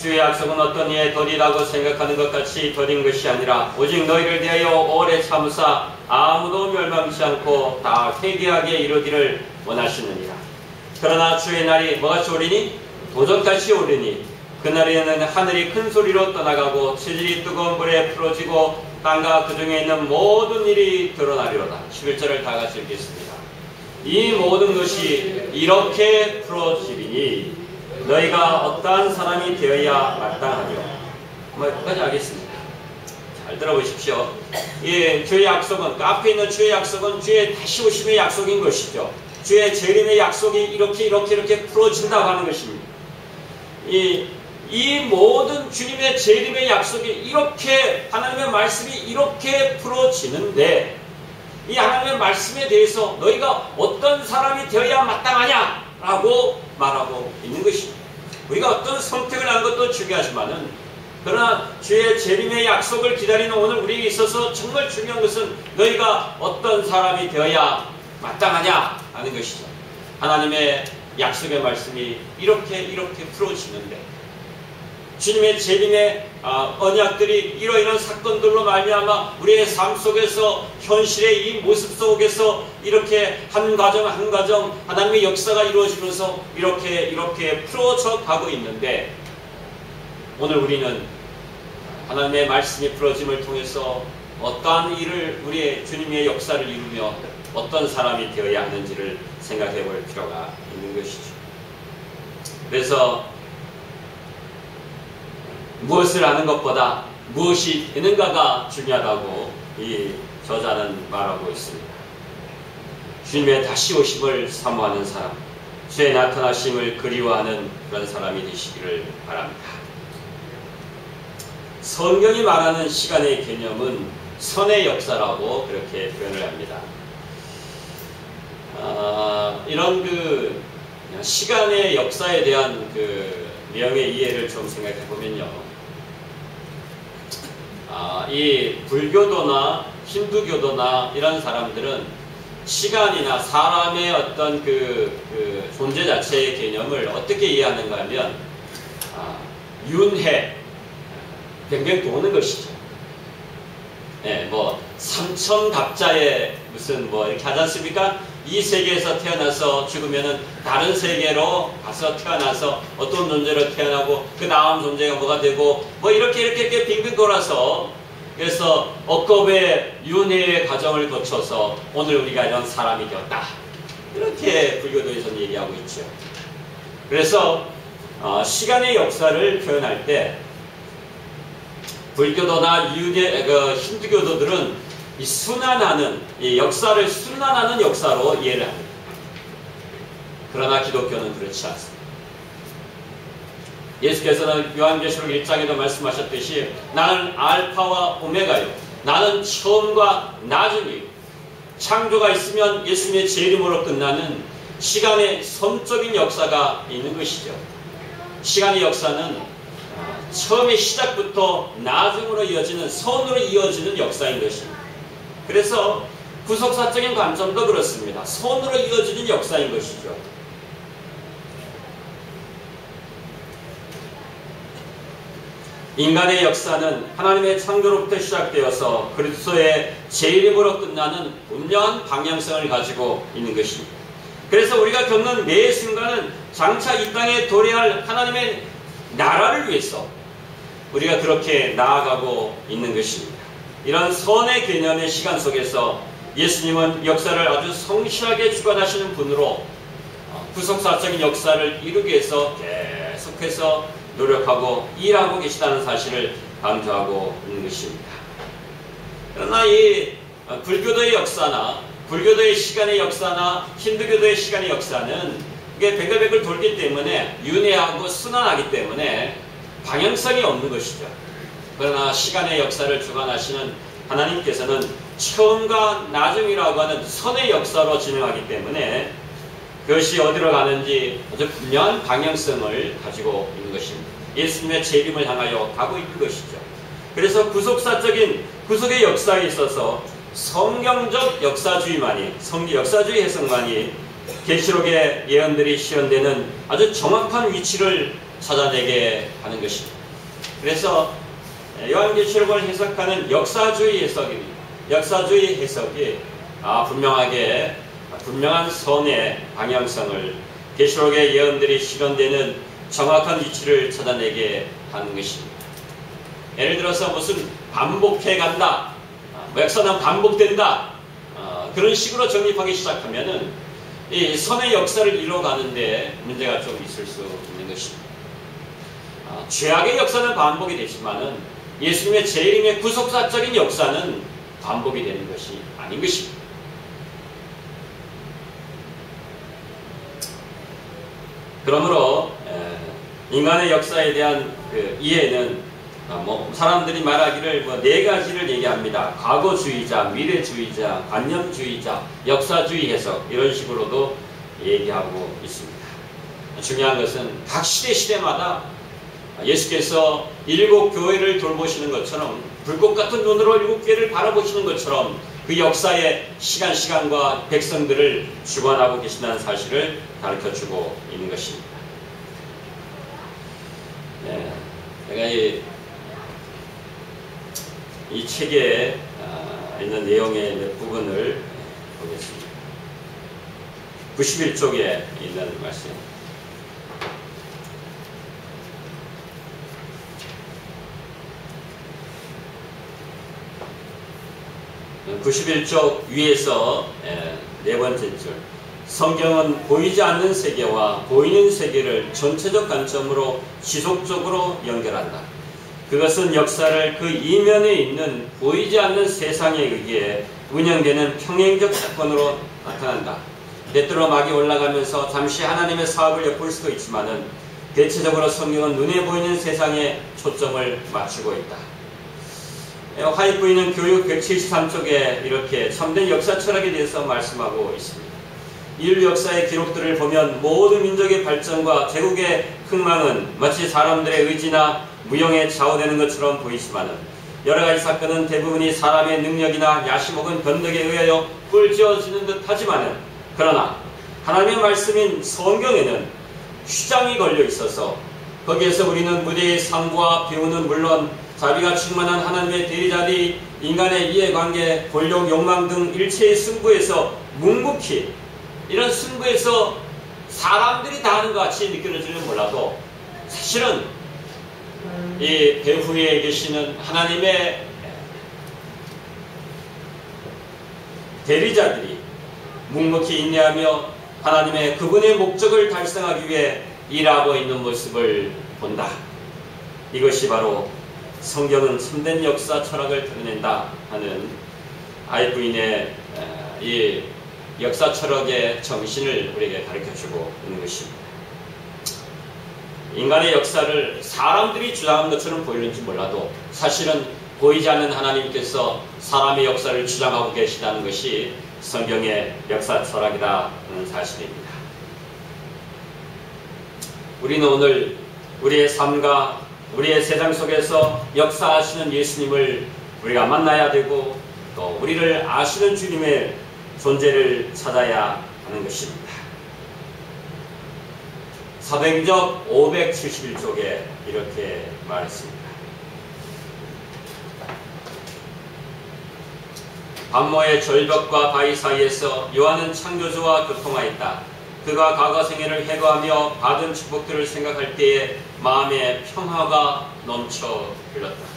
주의 약속은 어떤 이의 덜이라고 생각하는 것 같이 덜인 것이 아니라 오직 너희를 대하여 오래 참으사 아무도 멸망치 않고 다 회개하게 이루기를 원하시느니라. 그러나 주의 날이 뭐같이 오리니? 도적같이 오리니 그날에는 하늘이 큰 소리로 떠나가고 지질이 뜨거운 불에 풀어지고 땅과 그 중에 있는 모든 일이 드러나리로다. 11절을 다 같이 읽겠습니다. 이 모든 것이 이렇게 풀어지리니 너희가 어떠한 사람이 되어야 마땅하리요. 여기까지 하겠습니다. 잘 들어보십시오. 예, 주의 약속은, 그 앞에 있는 주의 약속은 주의 다시 오심의 약속인 것이죠. 주의 재림의 약속이 이렇게 풀어진다고 하는 것입니다. 이 모든 주님의 재림의 약속이 이렇게, 하나님의 말씀이 이렇게 풀어지는데, 이 하나님의 말씀에 대해서 너희가 어떤 사람이 되어야 마땅하냐? 라고 말하고 있는 것입니다. 우리가 어떤 선택을 하는 것도 중요하지만은, 그러나 주의 재림의 약속을 기다리는 오늘 우리에게 있어서 정말 중요한 것은 너희가 어떤 사람이 되어야 마땅하냐 하는 것이죠. 하나님의 약속의 말씀이 이렇게 풀어지는데, 주님의 재림의 언약들이 이러이러한 사건들로 말미암아 우리의 삶 속에서, 현실의 이 모습 속에서 이렇게 한 과정 한 과정 하나님의 역사가 이루어지면서 이렇게 풀어져 가고 있는데, 오늘 우리는 하나님의 말씀이 풀어짐을 통해서 어떠한 일을, 우리의 주님의 역사를 이루며 어떤 사람이 되어야 하는지를 생각해 볼 필요가 있는 것이죠. 그래서 무엇을 하는 것보다 무엇이 되는가가 중요하다고 이 저자는 말하고 있습니다. 주님의 다시 오심을 사모하는 사람, 주의 나타나심을 그리워하는 그런 사람이 되시기를 바랍니다. 성경이 말하는 시간의 개념은 선의 역사라고 그렇게 표현을 합니다. 이런 그 시간의 역사에 대한 그 명의 이해를 좀 생각해 보면요. 이 불교도나 힌두교도나 이런 사람들은 시간이나 사람의 어떤 그 존재 자체의 개념을 어떻게 이해하는가 하면, 윤회, 뱅뱅 도는 것이죠. 네, 뭐, 삼천갑자의 무슨 뭐 이렇게 하지 않습니까? 이 세계에서 태어나서 죽으면은 다른 세계로 가서 태어나서 어떤 존재로 태어나고 그 다음 존재가 뭐가 되고 뭐 이렇게 빙빙 돌아서, 그래서 억겁의 윤회의 과정을 거쳐서 오늘 우리가 이런 사람이 되었다. 이렇게 불교도에서는 얘기하고 있죠. 그래서 시간의 역사를 표현할 때 불교도나 힌두교도들은 이 순환하는, 이 역사를 순환하는 역사로 이해를 합니다. 그러나 기독교는 그렇지 않습니다. 예수께서는 요한계시록 1장에도 말씀하셨듯이 나는 알파와 오메가요, 나는 처음과 나중이요. 창조가 있으면 예수님의 재림으로 끝나는 시간의 선적인 역사가 있는 것이죠. 시간의 역사는 처음의 시작부터 나중으로 이어지는, 선으로 이어지는 역사인 것입니다. 그래서 구속사적인 관점도 그렇습니다. 선으로 이어지는 역사인 것이죠. 인간의 역사는 하나님의 창조로부터 시작되어서 그리스도의 재림으로 끝나는 분명한 방향성을 가지고 있는 것입니다. 그래서 우리가 겪는 매 순간은 장차 이 땅에 도래할 하나님의 나라를 위해서 우리가 그렇게 나아가고 있는 것입니다. 이런 선의 개념의 시간 속에서 예수님은 역사를 아주 성실하게 주관하시는 분으로 구속사적인 역사를 이루기 위해서 계속해서 노력하고 일하고 계시다는 사실을 강조하고 있는 것입니다. 그러나 이 불교도의 역사나 불교도의 시간의 역사나 힌두교도의 시간의 역사는 이게 백을 돌기 때문에 윤회하고 순환하기 때문에 방향성이 없는 것이죠. 그러나 시간의 역사를 주관하시는 하나님께서는 처음과 나중이라고 하는 선의 역사로 진행하기 때문에 그것이 어디로 가는지 아주 분명한 방향성을 가지고 있는 것입니다. 예수님의 재림을 향하여 가고 있는 것이죠. 그래서 구속사적인 구속의 역사에 있어서 성경적 역사주의만이, 역사주의 해석만이 계시록의 예언들이 실현되는 아주 정확한 위치를 찾아내게 하는 것입니다. 그래서 요한계시록을 해석하는 역사주의 해석입니다. 역사주의 해석이 분명하게 분명한 선의 방향성을, 계시록의 예언들이 실현되는 정확한 위치를 찾아내게 하는 것입니다. 예를 들어서 무슨 반복해 간다, 역사는 반복된다, 그런 식으로 정립하기 시작하면은 이 선의 역사를 이뤄가는데 문제가 좀 있을 수 있는 것입니다. 죄악의 역사는 반복이 되지만은 예수님의 재림의 구속사적인 역사는 반복이 되는 것이 아닌 것입니다. 그러므로 인간의 역사에 대한 그 이해는 사람들이 말하기를 네 가지를 얘기합니다. 과거주의자, 미래주의자, 관념주의자, 역사주의 해석, 이런 식으로도 얘기하고 있습니다. 중요한 것은 각 시대마다 예수께서 일곱 교회를 돌보시는 것처럼, 불꽃 같은 눈으로 일곱 교회를 바라보시는 것처럼 그 역사의 시간과 백성들을 주관하고 계신다는 사실을 가르쳐주고 있는 것입니다. 제가 이 책에 있는 내용의 몇 부분을 보겠습니다. 91쪽에 있는 말씀. 91쪽 위에서 네 번째 줄. 성경은 보이지 않는 세계와 보이는 세계를 전체적 관점으로 지속적으로 연결한다. 그것은 역사를 그 이면에 있는 보이지 않는 세상에 의해 운영되는 평행적 사건으로 나타난다. 때때로 막이 올라가면서 잠시 하나님의 사업을 엿볼 수도 있지만은 대체적으로 성경은 눈에 보이는 세상에 초점을 맞추고 있다. 화이트 부인은 교육 173쪽에 이렇게 참된 역사 철학에 대해서 말씀하고 있습니다. 인류 역사의 기록들을 보면 모든 민족의 발전과 제국의 흥망은 마치 사람들의 의지나 무용에 좌우되는 것처럼 보이지만은 여러가지 사건은 대부분이 사람의 능력이나 야심 혹은 변덕에 의하여 꿀지어지는 듯 하지만은, 그러나 하나님의 말씀인 성경에는 휘장이 걸려 있어서 거기에서 우리는 무대의 상부와 배우는 물론 자비가 충만한 하나님의 대리자들이 인간의 이해관계, 권력, 욕망 등 일체의 승부에서 묵묵히, 이런 승부에서 사람들이 다 하는 것 같이 느껴질지는 몰라도 사실은 이 배후에 계시는 하나님의 대리자들이 묵묵히 인내하며 하나님의 그분의 목적을 달성하기 위해 일하고 있는 모습을 본다. 이것이 바로 성경은 참된 역사 철학을 드러낸다 하는 아이 부인의 이 역사 철학의 정신을 우리에게 가르쳐주고 있는 것입니다. 인간의 역사를 사람들이 주장하는 것처럼 보이는지 몰라도 사실은 보이지 않는 하나님께서 사람의 역사를 주장하고 계시다는 것이 성경의 역사 철학이라는 사실입니다. 우리는 오늘 우리의 삶과 우리의 세상 속에서 역사하시는 예수님을 우리가 만나야 되고, 또 우리를 아시는 주님의 존재를 찾아야 하는 것입니다. 사도행전 571쪽에 이렇게 말했습니다. 반모의 절벽과 바위 사이에서 요한은 창조주와 교통하였다. 그가 과거 생애를 회고하며 받은 축복들을 생각할 때에 마음에 평화가 넘쳐 흘렀다.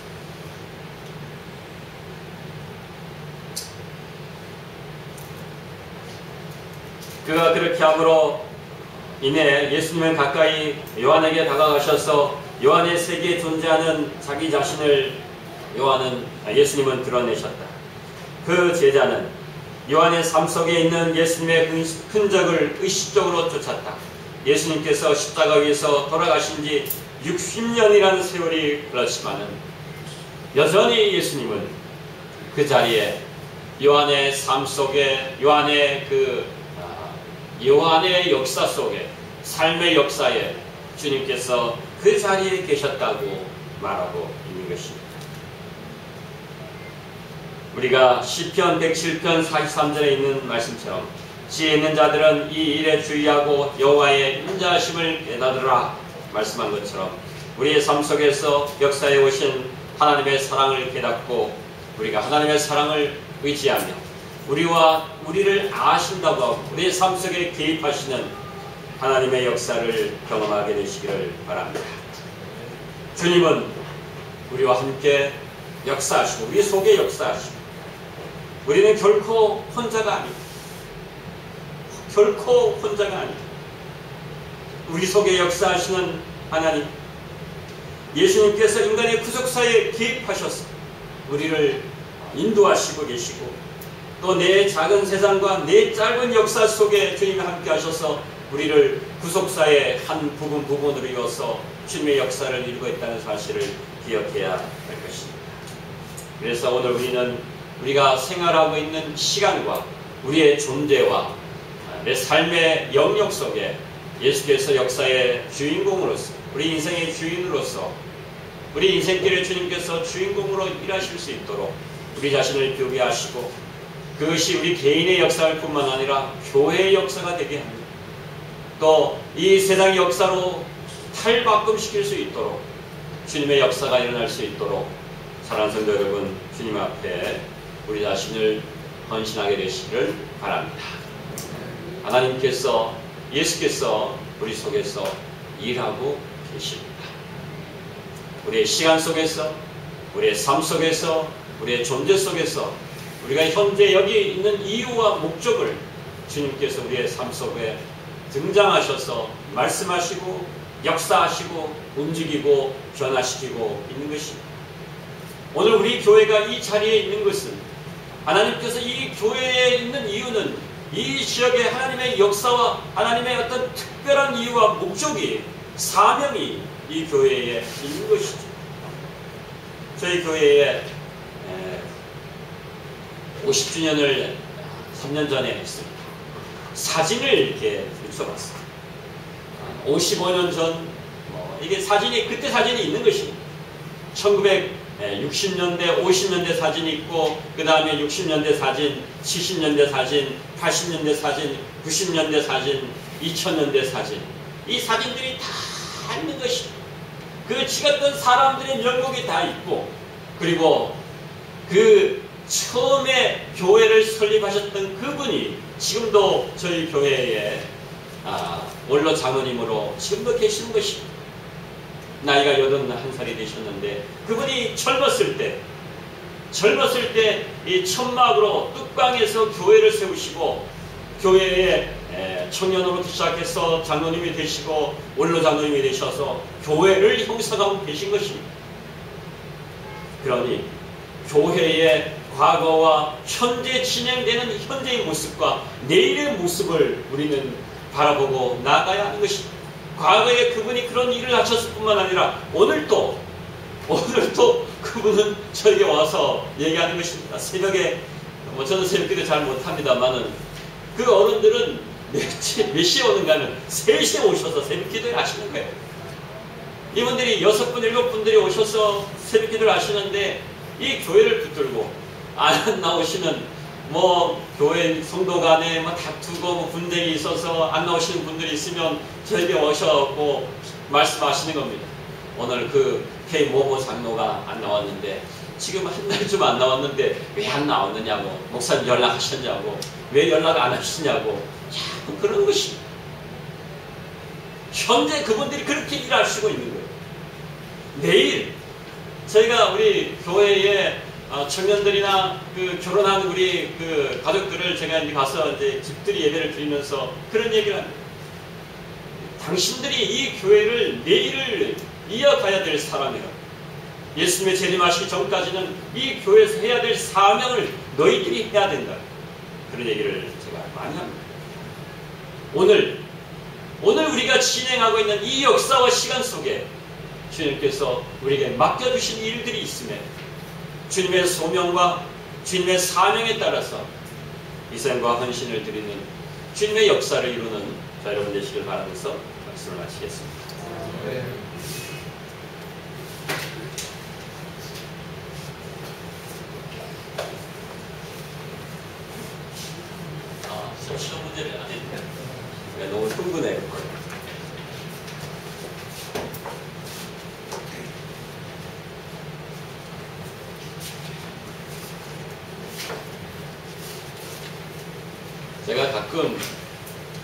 그가 그렇게 함으로 인해 예수님은 가까이 요한에게 다가가셔서 요한의 세계에 존재하는 자기 자신을 예수님은 드러내셨다. 그 제자는 요한의 삶 속에 있는 예수님의 흔적을 의식적으로 쫓았다. 예수님께서 십자가 위에서 돌아가신 지 60년이라는 세월이 흘렀지만은 여전히 예수님은 그 자리에 요한의 삶 속에 요한의 역사 속에 삶의 역사에 주님께서 그 자리에 계셨다고 말하고 있는 것입니다. 우리가 시편 107편 43절에 있는 말씀처럼 지혜 있는 자들은 이 일에 주의하고 여호와의 인자하심을 깨달으라 말씀한 것처럼 우리의 삶 속에서 역사에 오신 하나님의 사랑을 깨닫고 우리가 하나님의 사랑을 의지하며 우리를 아신다고 하고 우리의 삶 속에 개입하시는 하나님의 역사를 경험하게 되시기를 바랍니다. 주님은 우리와 함께 역사하시고 우리 속에 역사하시고 우리는 결코 혼자가 아닙니다. 결코 혼자가 아닙니다. 우리 속에 역사하시는 하나님, 예수님께서 인간의 구속사에 개입하셔서 우리를 인도하시고 계시고 또 내 작은 세상과 내 짧은 역사 속에 주님이 함께 하셔서 우리를 구속사의 한 부분으로 이어서 주님의 역사를 이루고 있다는 사실을 기억해야 할 것입니다. 그래서 오늘 우리가 생활하고 있는 시간과 우리의 존재와 내 삶의 영역 속에 예수께서 역사의 주인공으로서 우리 인생의 주인으로서 우리 인생길에 주님께서 주인공으로 일하실 수 있도록 우리 자신을 교배하시고 그것이 우리 개인의 역사일 뿐만 아니라 교회의 역사가 되게 합니다. 또 이 세상의 역사로 탈바꿈시킬 수 있도록 주님의 역사가 일어날 수 있도록 사랑하는 성도 여러분, 주님 앞에 우리 자신을 헌신하게 되시기를 바랍니다. 하나님께서 예수께서 우리 속에서 일하고 계십니다. 우리의 시간 속에서 우리의 삶 속에서 우리의 존재 속에서 우리가 현재 여기 있는 이유와 목적을 주님께서 우리의 삶 속에 등장하셔서 말씀하시고 역사하시고 움직이고 변화시키고 있는 것입니다. 오늘 우리 교회가 이 자리에 있는 것은 하나님께서 이 교회에 있는 이유는 이 지역의 하나님의 역사와 하나님의 어떤 특별한 이유와 목적이 사명이 이 교회에 있는 것이죠. 저희 교회에 50주년을 3년 전에 했습니다. 사진을 이렇게 붙여봤어요. 55년 전, 이게 그때 사진이 있는 것입니다. 1960년대, 50년대 사진이 있고, 그 다음에 60년대 사진, 70년대 사진, 80년대 사진, 90년대 사진, 2000년대 사진. 이 사진들이 다 있는 것입니다. 그 찍었던 사람들의 면목이 다 있고, 그리고 그 처음에 교회를 설립하셨던 그분이 지금도 저희 교회에 원로 장로님으로 지금도 계시는 것입니다. 나이가 81살이 되셨는데 그분이 젊었을 때 이 천막으로 뚝방에서 교회를 세우시고 교회에 청년으로부터 시작해서 장로님이 되시고 원로 장로님이 되셔서 교회를 형성하고 계신 것입니다. 그러니 교회의 과거와 현재 진행되는 현재의 모습과 내일의 모습을 우리는 바라보고 나아가야 하는 것입니다. 과거에 그분이 그런 일을 하셨을 뿐만 아니라 오늘도 그분은 저에게 와서 얘기하는 것입니다. 새벽에 저는 새벽기도 잘 못합니다만은 그 어른들은 몇 시에 오는가 하면 3시에 오셔서 새벽기도를 하시는 거예요. 이분들이 6분, 7분들이 오셔서 새벽기도를 하시는데 이 교회를 붙들고 안 나오시는 교회 성도 간에 다투고 분쟁이 있어서 안 나오시는 분들이 있으면 저에게 오셔갖고 말씀하시는 겁니다. 오늘 그 K 모모 장로가 안 나왔는데 지금 한 달쯤 안 나왔는데 왜 안 나왔느냐고, 목사님 연락하셨냐고, 왜 연락 안 하시냐고, 자꾸 그런 것이 현재 그분들이 그렇게 일하시고 있는 거예요. 내일 저희가 우리 교회에 청년들이나 그 결혼한 우리 그 가족들을 제가 이제 가서 이제 집들이 예배를 드리면서 그런 얘기를 합니다. 당신들이 이 교회를 내일을 이어가야 될 사람이라. 예수님의 재림하시기 전까지는 이 교회에서 해야 될 사명을 너희들이 해야 된다. 그런 얘기를 제가 많이 합니다. 오늘 우리가 진행하고 있는 이 역사와 시간 속에 주님께서 우리에게 맡겨주신 일들이 있음에 주님의 소명과 주님의 사명에 따라서 희생과 헌신을 드리는 주님의 역사를 이루는 자, 여러분 되시길 바라면서 말씀을 마치겠습니다. 네. 시험 문제를 안 했는데 너무 흥분해요. 제가 가끔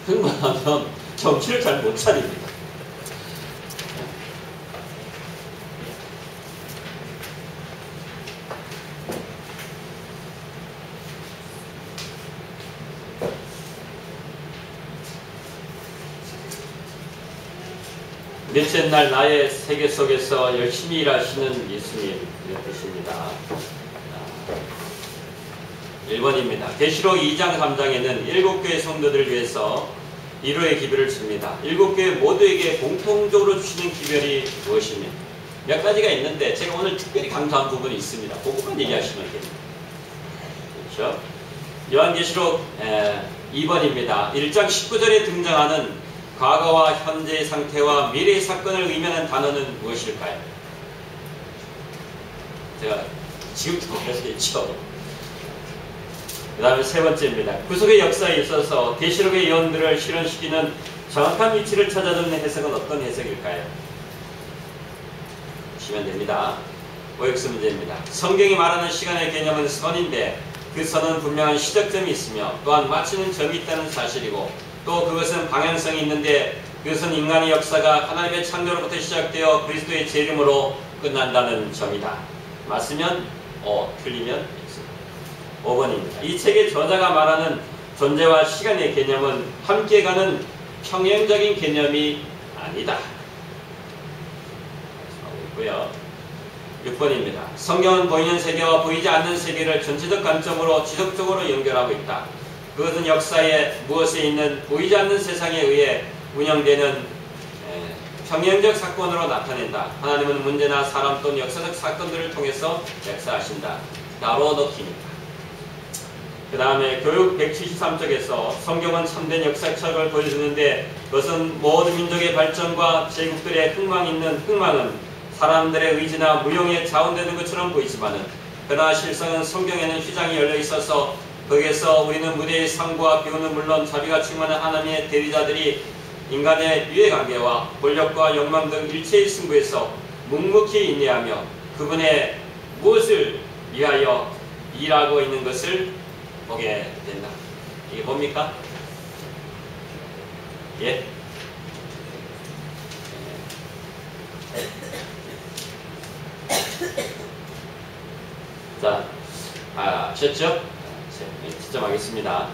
흥분하면 정신을 잘 못 차립니다. 넷째 날 나의 세계 속에서 열심히 일하시는 예수님 뜻입니다. 1번입니다. 계시록 2장 3장에는 7교회 성도들을 위해서 위로의 기별을 줍니다. 7교회 모두에게 공통적으로 주시는 기별이 무엇이냐? 몇 가지가 있는데 제가 오늘 특별히 강조한 부분이 있습니다. 그것만 얘기하시면 됩니다. 그렇죠? 요한계시록 2번입니다. 1장 19절에 등장하는 과거와 현재의 상태와 미래의 사건을 의미하는 단어는 무엇일까요? 제가 지금부터 말했겠죠. 그 다음에 세 번째입니다. 구속의 역사에 있어서 계시록의 예언들을 실현시키는 정확한 위치를 찾아주는 해석은 어떤 해석일까요? 보시면 됩니다. 오역수 문제입니다. 성경이 말하는 시간의 개념은 선인데 그 선은 분명한 시작점이 있으며 또한 마치는 점이 있다는 사실이고 또 그것은 방향성이 있는데 그것은 인간의 역사가 하나님의 창조로부터 시작되어 그리스도의 재림으로 끝난다는 점이다. 맞으면 O, 틀리면 X. 5번입니다. 이 책의 저자가 말하는 존재와 시간의 개념은 함께 가는 평행적인 개념이 아니다. 있고요. 6번입니다. 성경은 보이는 세계와 보이지 않는 세계를 전체적 관점으로 지속적으로 연결하고 있다. 그것은 역사에 무엇에 있는 보이지 않는 세상에 의해 운영되는 평행적 사건으로 나타낸다. 하나님은 문제나 사람 또는 역사적 사건들을 통해서 역사하신다. 나로놓기입니다. 그 다음에 교육 173쪽에서 성경은 참된 역사책을 보여주는데 그것은 모든 민족의 발전과 제국들의 흥망은 사람들의 의지나 무용에 자원되는 것처럼 보이지만은 그러나 실상은 성경에는 휘장이 열려 있어서 거기에서 우리는 무대의 상과 비우는 물론 자비가 충만한 하나님의 대리자들이 인간의 유해관계와 권력과 욕망 등 일체의 승부에서 묵묵히 인내하며 그분의 무엇을 위하여 일하고 있는 것을 보게 된다. 이게 뭡니까? 예? 자, 아셨죠? 지점하겠습니다.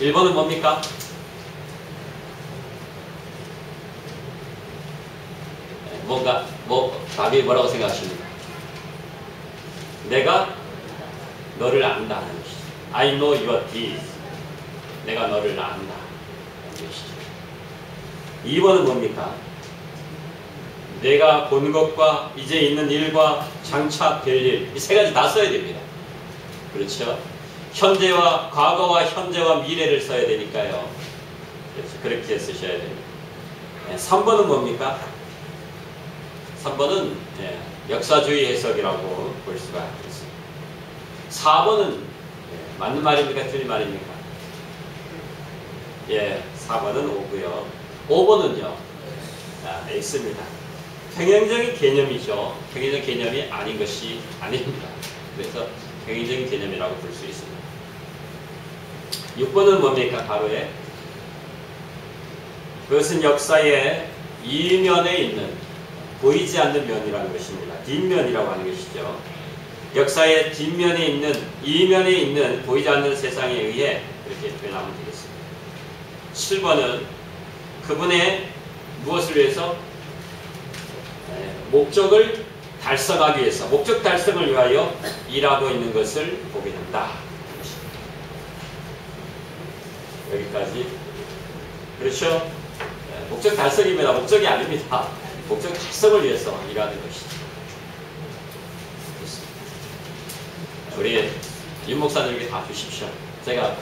1번은 뭡니까? 답이 뭐라고 생각하십니까? 내가 너를 안다 하는 것이죠. I know your deeds. 내가 너를 안다 하는 것이죠. 2번은 뭡니까? 내가 본 것과 이제 있는 일과 장차 될 일, 이 세 가지 다 써야 됩니다. 그렇죠? 현재와 과거와 현재와 미래를 써야 되니까요. 그래서 그렇게 쓰셔야 됩니다. 3번은 뭡니까? 3번은 역사주의 해석이라고 볼 수가 있습니다. 4번은 맞는 말입니까? 틀린 말입니까? 예, 4번은 O고요. 5번은요. X입니다. 평행적인 개념이죠. 평행적 개념이 아닌 것이 아닙니다. 그래서 평행적인 개념이라고 볼 수 있습니다. 6번은 뭡니까? 가로에 그것은 역사의 이면에 있는 보이지 않는 면이라는 것입니다. 뒷면이라고 하는 것이죠. 역사의 뒷면에 있는 이면에 있는 보이지 않는 세상에 의해 이렇게 표현하면 되겠습니다. 7번은 그분의 무엇을 위해서? 목적을 달성하기 위해서, 목적 달성을 위하여 일하고 있는 것을 보게 된다. 여기까지. 그렇죠? 목적 달성입니다. 목적이 아닙니다. 목적 달성을 위해서 일하는 것이죠. 우리 윤 목사님에게 다 주십시오. 제가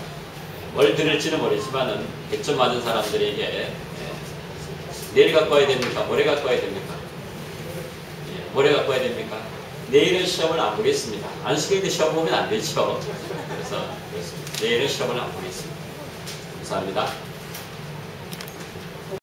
뭘 드릴지는 모르지만은 100점 맞은 사람들에게 내일 갖고 와야 됩니까? 모레 갖고 와야 됩니까? 모레 갖고 와야 됩니까? 내일은 시험을 안 보겠습니다. 안식일때 시험 보면 안 되죠. 그래서 내일은 시험을 안 보겠습니다. 감사합니다.